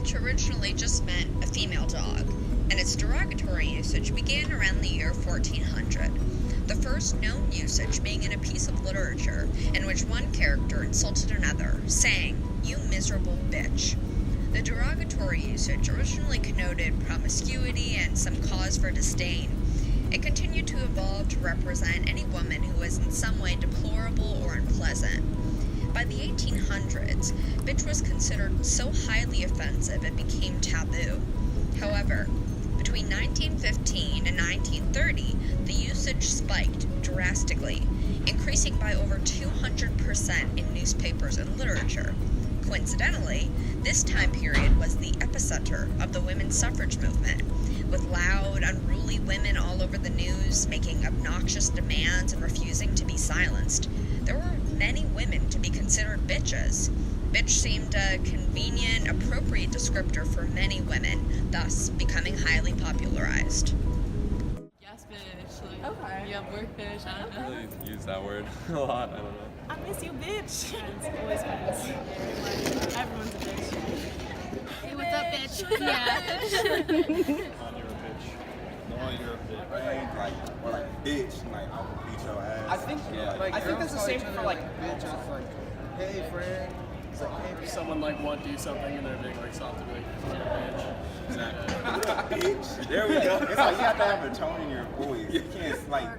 bitch originally just meant a female dog, and its derogatory usage began around the year 1400. The first known usage being in a piece of literature in which one character insulted another, saying, "You miserable bitch." The derogatory usage originally connoted promiscuity and some cause for disdain. It continued to evolve to represent any woman who was in some way deplorable or unpleasant. By the 1800s, bitch was considered so highly offensive it became taboo. However, between 1915 and 1930, the usage spiked drastically, increasing by over 200% in newspapers and literature. Coincidentally, this time period was the epicenter of the women's suffrage movement, with loud, unruly women all over the news making obnoxious demands and refusing to be silenced. There were many women to be considered bitches. Bitch seemed a convenient, appropriate descriptor for many women, thus becoming highly popularized. Yes, bitch. Like, okay. Yeah, work, bitch. I don't really use that word a lot. I don't know. I miss you, bitch. Friends, always friends. Everyone's a bitch. Hey, what's up, bitch? Yeah. On you're a bitch. No, you're a bitch. Right? Or like bitch, like I will beat your ass. I think, yeah. I think that's the same for like bitch. It's like, hey friend. It's like, hey, if someone like won't do something and they're being like soft to be like, you're a bitch. Exactly. Bitch. There we go. It's like you have to have a tone in your voice. You can't like.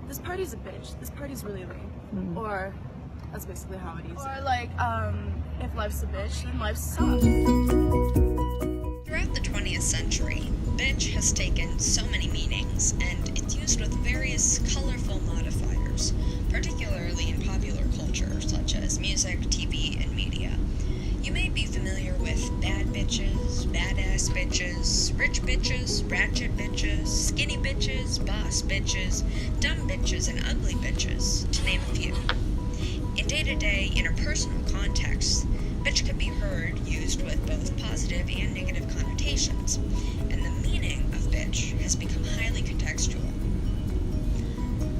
This party's a bitch. This party's really lame. Mm-hmm. Or that's basically how it is. Or like, if life's a bitch, then life sucks. Throughout the 20th century, bitch has taken so many meanings, and it's used with various colorful modifiers, particularly in popular culture such as music, TV, and media. You may be familiar with bad bitches, badass bitches, rich bitches, ratchet bitches, skinny bitches, boss bitches, dumb bitches, and ugly bitches, to name a few. In day-to-day interpersonal contexts, bitch can be heard used with both positive and negative connotations, and the meaning of bitch has become highly contextual.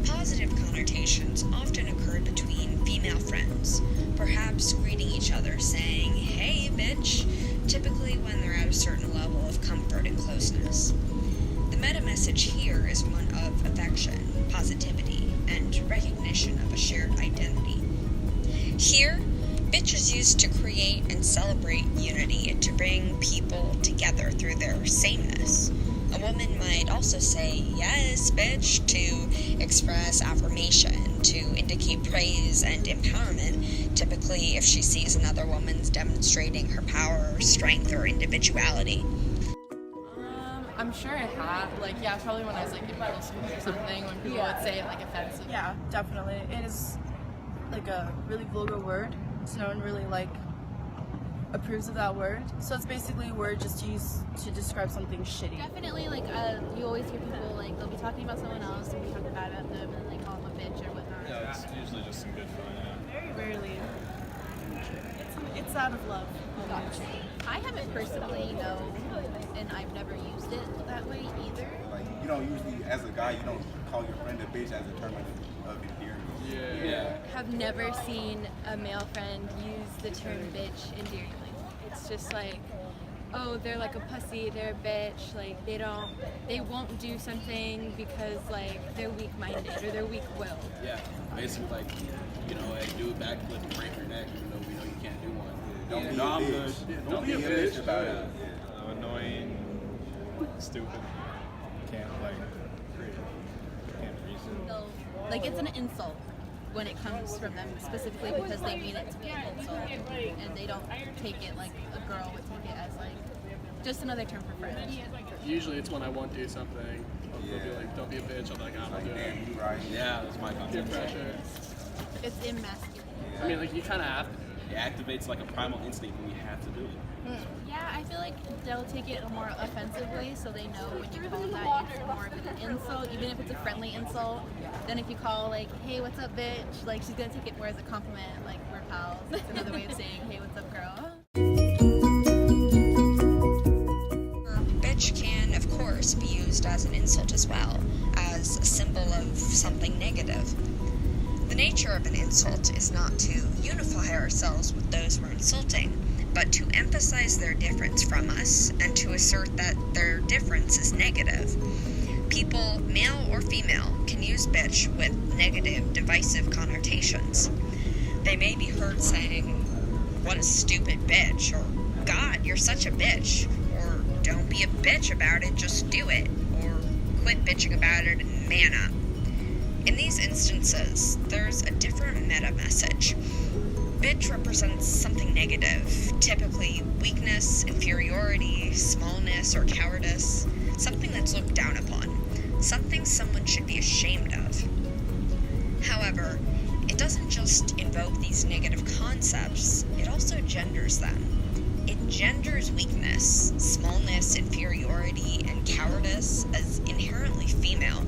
Positive connotations often occur between female friends, perhaps greeting each other saying, "Hey, bitch," typically when they're at a certain level of comfort and closeness. The meta-message here is one of affection, positivity, and recognition of a shared identity. Here, bitch is used to create and celebrate unity and to bring people together through their sameness. A woman might also say, "Yes, bitch," to express affirmation, to indicate praise and empowerment, typically if she sees another woman's demonstrating her power, strength, or individuality. I'm sure it had. Like, yeah, probably when I was like in middle school or something, when people would say it like offensive. Yeah, definitely. It is like a really vulgar word, so no one really like approves of that word. So it's basically a word just used to describe something shitty. Definitely, like, you always hear people, like, they'll be talking about someone else and be talking bad about them and, like, call them a bitch or whatnot. Yeah, it's usually just some good fun, yeah. Very rarely. It's out of love. I haven't personally, no, and I've never used it that way either. Like you don't usually, as a guy, you don't call your friend a bitch as a term of endearment. Yeah. Have never seen a male friend use the term bitch endearingly. It's just like, oh, they're like a pussy, they're a bitch, like they won't do something because like they're weak-minded or they're weak-willed. Yeah, basically like, hey, do a backflip and break your neck, even though we know you can't do one. Don't be a bitch. Don't be a bitch about it. Annoying, stupid. Can't reason. Like, it's an insult when it comes from them specifically because they mean it to be an insult and they don't take it like a girl would take it as like just another term for friends. Usually it's when I won't do something, they'll be like, don't be a bitch, I'm like, I'm gonna do it. Right. Yeah, that's my Peer concept. pressure. It's emasculating. I mean, like, you kind of have to. It activates like a primal instinct when you have to do it. Yeah, I feel like they'll take it more offensively, so they know when you call that it's more of an insult, even if it's a friendly insult. Then if you call like, "Hey, what's up, bitch?" like she's gonna take it more as a compliment, like we're pals. It's another way of saying, "Hey, what's up, girl?" Bitch can, of course, be used as an insult as well, as a symbol of something negative. The nature of an insult is not to unify ourselves with those we're insulting, but to emphasize their difference from us and to assert that their difference is negative. People, male or female, can use bitch with negative, divisive connotations. They may be heard saying, "What a stupid bitch," or "God, you're such a bitch," or "Don't be a bitch about it, just do it," or "Quit bitching about it and man up." In these instances, there's a different meta message. Bitch represents something negative, typically weakness, inferiority, smallness, or cowardice, something that's looked down upon, something someone should be ashamed of. However, it doesn't just invoke these negative concepts, it also genders them. It genders weakness, smallness, inferiority, and cowardice as inherently female.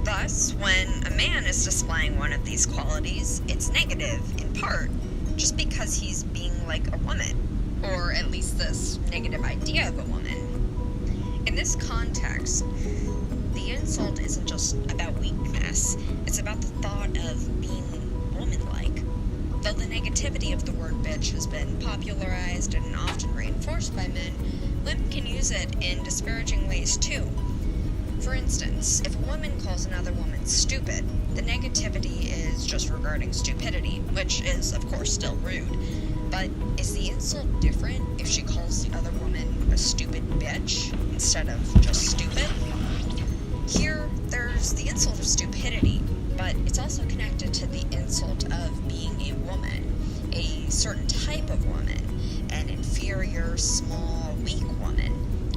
Thus, when a man is displaying one of these qualities, it's negative, in part, just because he's being like a woman, or at least this negative idea of a woman. In this context, the insult isn't just about weakness, it's about the thought of being woman-like. Though the negativity of the word bitch has been popularized and often reinforced by men, women can use it in disparaging ways too. For instance, if a woman calls another woman stupid, the negativity is just regarding stupidity, which is, of course, still rude. But is the insult different if she calls the other woman a stupid bitch instead of just stupid? Here, there's the insult of stupidity, but it's also connected to the insult of being a woman, a certain type of woman, an inferior, small, weak woman.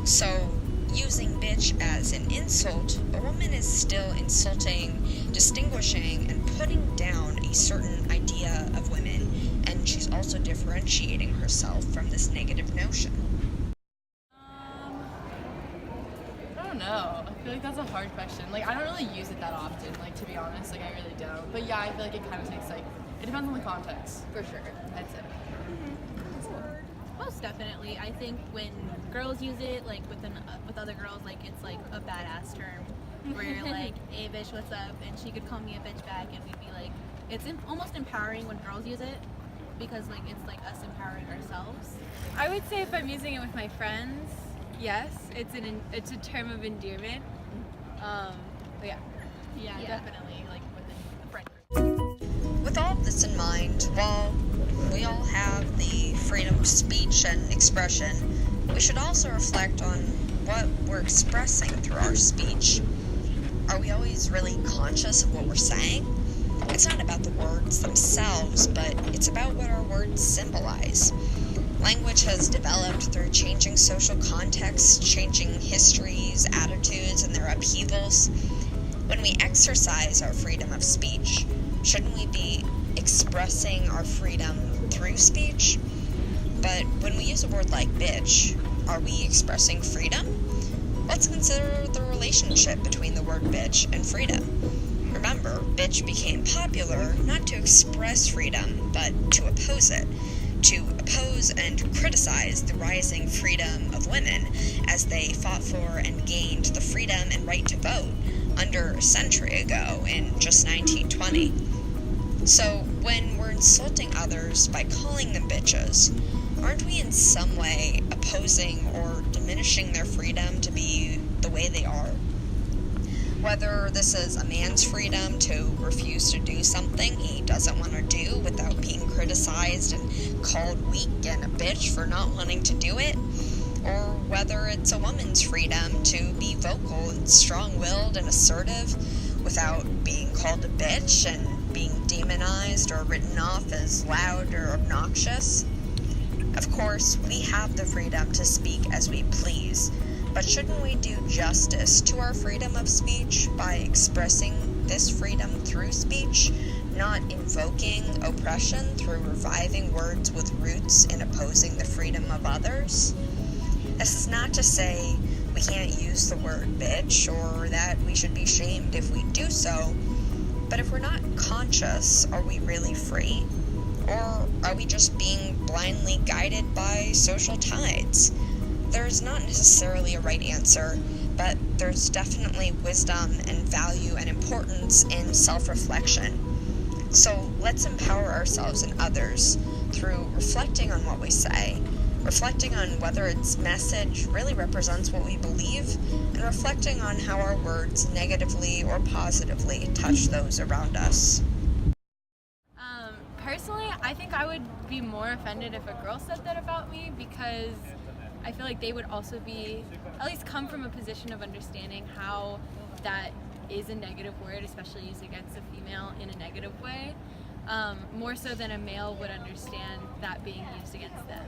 So, using bitch as an insult, a woman is still insulting, distinguishing, and putting down a certain idea of women, and she's also differentiating herself from this negative notion. I don't know. I feel like that's a hard question. Like, I don't really use it that often, like, to be honest. Like, I really don't. But yeah, I feel like it kind of takes, like, it depends on the context. For sure. I'd say. Most definitely. I think when girls use it, like with other girls, like it's like a badass term where you're like, "Hey bitch, what's up?" and she could call me a bitch back, and we'd be like, it's almost empowering when girls use it because like it's like us empowering ourselves. I would say if I'm using it with my friends, yes, it's a term of endearment. But yeah. Yeah, definitely. Like within a friend group. With all of this in mind, while we all have the freedom of speech and expression, we should also reflect on what we're expressing through our speech. Are we always really conscious of what we're saying? It's not about the words themselves, but it's about what our words symbolize. Language has developed through changing social contexts, changing histories, attitudes, and their upheavals. When we exercise our freedom of speech, shouldn't we be expressing our freedom through speech? But when we use a word like bitch, are we expressing freedom? Let's consider the relationship between the word bitch and freedom. Remember, bitch became popular not to express freedom, but to oppose it. To oppose and criticize the rising freedom of women as they fought for and gained the freedom and right to vote under a century ago in just 1920. So, when we're insulting others by calling them bitches, aren't we in some way opposing or diminishing their freedom to be the way they are? Whether this is a man's freedom to refuse to do something he doesn't want to do without being criticized and called weak and a bitch for not wanting to do it, or whether it's a woman's freedom to be vocal and strong-willed and assertive without being called a bitch and being demonized or written off as loud or obnoxious. Of course, we have the freedom to speak as we please, but shouldn't we do justice to our freedom of speech by expressing this freedom through speech, not invoking oppression through reviving words with roots in opposing the freedom of others? This is not to say we can't use the word bitch or that we should be shamed if we do so, but if we're not conscious, are we really free? Or are we just being blindly guided by social tides? There's not necessarily a right answer, but there's definitely wisdom and value and importance in self-reflection. So let's empower ourselves and others through reflecting on what we say, reflecting on whether its message really represents what we believe, and reflecting on how our words negatively or positively touch those around us. Personally, I think I would be more offended if a girl said that about me, because I feel like they would also be, at least come from a position of understanding how that is a negative word, especially used against a female in a negative way, more so than a male would understand that being used against them.